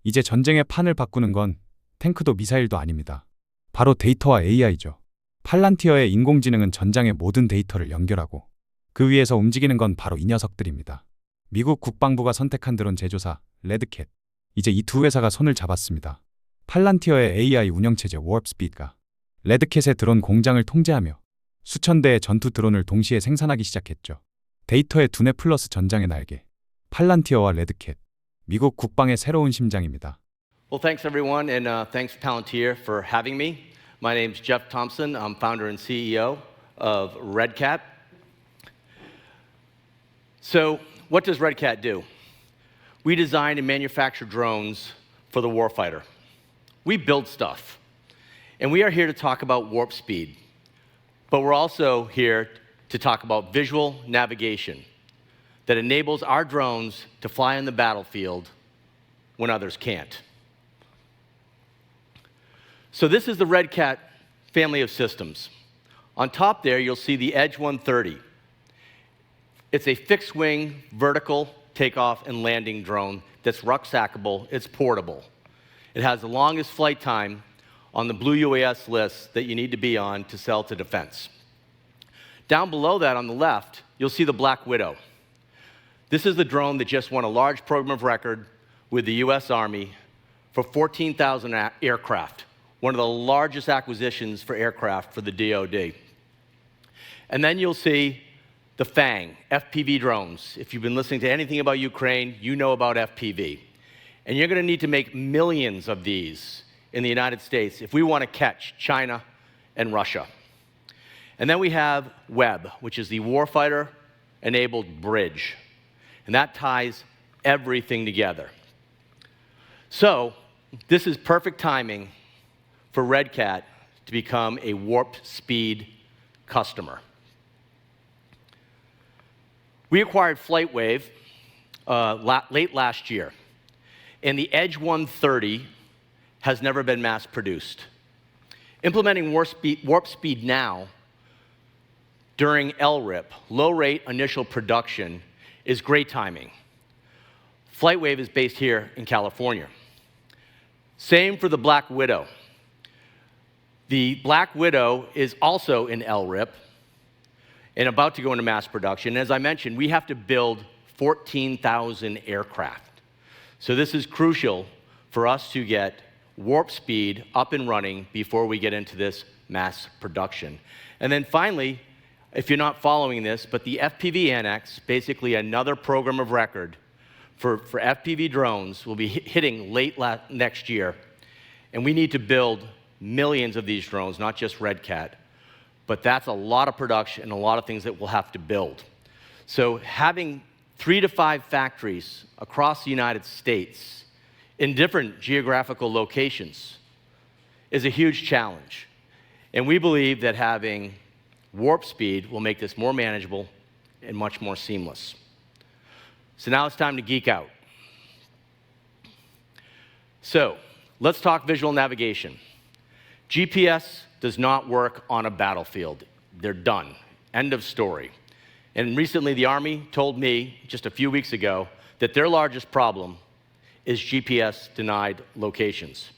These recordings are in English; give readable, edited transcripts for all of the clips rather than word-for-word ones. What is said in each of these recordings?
이제 전쟁의 판을 바꾸는 건 탱크도 미사일도 아닙니다. 바로 데이터와 AI죠. 팔란티어의 인공지능은 전장의 모든 데이터를 연결하고 그 위에서 움직이는 건 바로 이 녀석들입니다. 미국 국방부가 선택한 드론 제조사 레드켓. 이제 이 두 회사가 손을 잡았습니다. 팔란티어의 AI 운영체제 워프스피드가 레드켓의 드론 공장을 통제하며 수천 대의 전투 드론을 동시에 생산하기 시작했죠. 데이터의 두뇌 플러스 전장의 날개. 팔란티어와 레드켓. 미국 국방의 새로운 심장입니다. Well, thanks everyone, and thanks Palantir for having me. My name's Jeff Thompson. I'm founder and CEO of Redcat. So, what does Redcat do? We design and manufacture drones for the warfighter. We build stuff. And we are here to talk about warp speed. But we're also here to talk about visual navigation that enables our drones to fly on the battlefield when others can't. So this is the Redcat family of systems. On top there, you'll see the Edge 130. It's a fixed-wing, vertical takeoff and landing drone that's rucksackable, it's portable. It has the longest flight time on the Blue UAS list that you need to be on to sell to defense. Down below that on the left, you'll see the Black Widow. This is the drone that just won a large program of record with the US Army for 14,000 aircraft, one of the largest acquisitions for aircraft for the DoD. And then you'll see the FANG, FPV drones. If you've been listening to anything about Ukraine, you know about FPV. And you're going to need to make millions of these in the United States if we want to catch China and Russia. And then we have WEB, which is the Warfighter-Enabled Bridge. And that ties everything together. So this is perfect timing for Redcat to become a warp speed customer. We acquired FlightWave late last year, and the Edge 130 has never been mass produced. Implementing warp speed now during LRIP, low rate initial production, is great timing. FlightWave is based here in California. Same for the Black Widow. The Black Widow is also in LRIP and about to go into mass production. As I mentioned, we have to build 14,000 aircraft. So this is crucial for us to get warp speed up and running before we get into this mass production. And then finally, if you're not following this, but the FPV Annex, basically another program of record for FPV drones, will be hitting late next year. And we need to build millions of these drones, not just Redcat. But that's a lot of production and a lot of things that we'll have to build. So having 3 to 5 factories across the United States in different geographical locations is a huge challenge. And we believe that having warp speed will make this more manageable and much more seamless. So now it's time to geek out. So let's talk visual navigation. GPS does not work on a battlefield. They're done. End of story. And recently the Army told me just a few weeks ago that their largest problem is GPS-denied locations.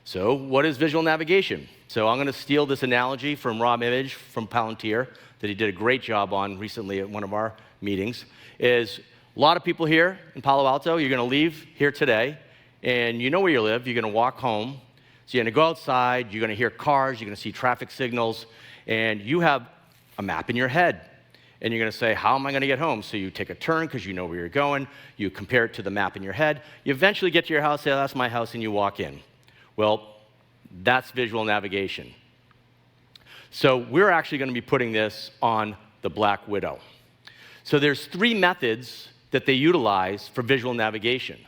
So what is visual navigation? So I'm going to steal this analogy from Rob Image from Palantir that he did a great job on recently at one of our meetings, is a lot of people here in Palo Alto, you're going to leave here today, and you know where you live, you're going to walk home, so you're going to go outside, you're going to hear cars, you're going to see traffic signals, and you have a map in your head. And you're going to say, how am I going to get home? So you take a turn because you know where you're going, you compare it to the map in your head, you eventually get to your house, say, oh, that's my house, and you walk in. Well, that's visual navigation. So we're actually going to be putting this on the Black Widow. So there's 3 methods that they utilize for visual navigation.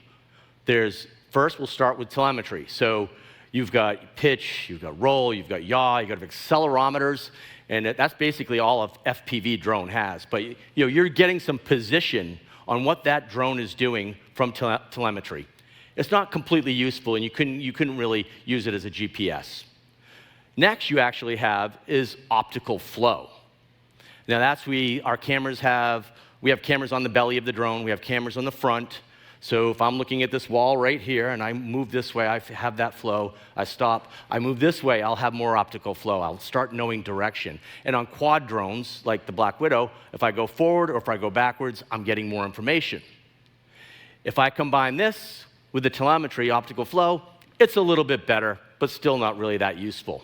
First, we'll start with telemetry. So you've got pitch, you've got roll, you've got yaw, you've got accelerometers, and that's basically all a FPV drone has. But you're getting some position on what that drone is doing from telemetry. It's not completely useful, and you couldn't really use it as a GPS. Next, you actually have is optical flow. Now we have cameras on the belly of the drone, we have cameras on the front, So if I'm looking at this wall right here and I move this way, I have that flow, I stop. I move this way, I'll have more optical flow. I'll start knowing direction. And on quad drones, like the Black Widow, if I go forward or if I go backwards, I'm getting more information. If I combine this with the telemetry optical flow, it's a little bit better, but still not really that useful.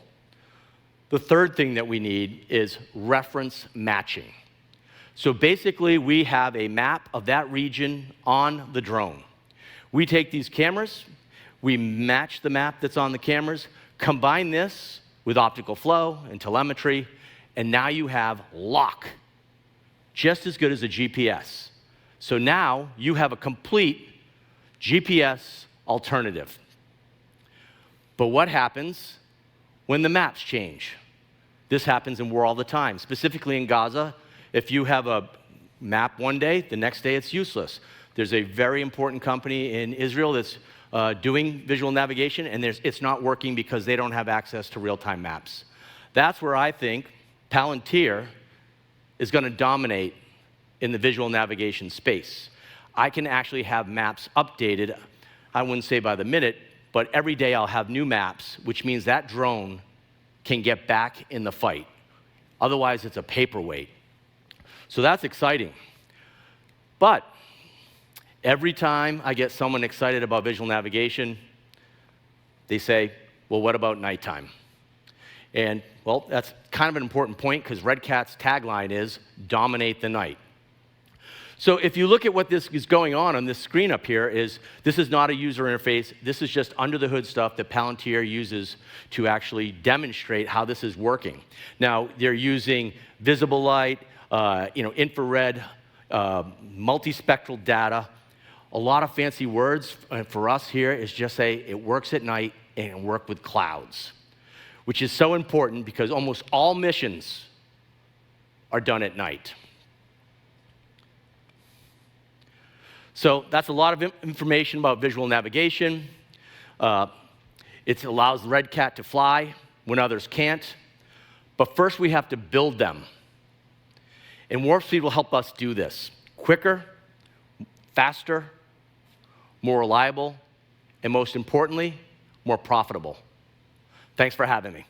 The third thing that we need is reference matching. So basically, we have a map of that region on the drone. We take these cameras, we match the map that's on the cameras, combine this with optical flow and telemetry, and now you have lock, just as good as a GPS. So now you have a complete GPS alternative. But what happens when the maps change? This happens in war all the time, specifically in Gaza. If you have a map one day, the next day it's useless. There's a very important company in Israel that's doing visual navigation, and it's not working because they don't have access to real-time maps. That's where I think Palantir is going to dominate in the visual navigation space. I can actually have maps updated, I wouldn't say by the minute, but every day I'll have new maps, which means that drone can get back in the fight. Otherwise, it's a paperweight. So that's exciting. But every time I get someone excited about visual navigation, they say, well, what about nighttime? And, well, that's kind of an important point because Red Cat's tagline is, dominate the night. So if you look at what this is going on this screen up here, this is not a user interface. This is just under-the-hood stuff that Palantir uses to actually demonstrate how this is working. Now, they're using visible light, infrared, multispectral data. A lot of fancy words for us here is just say it works at night and it works with clouds, which is so important because almost all missions are done at night. So that's a lot of information about visual navigation. It allows Red Cat to fly when others can't. But first we have to build them. And Warp Speed will help us do this quicker, faster, more reliable, and most importantly, more profitable. Thanks for having me.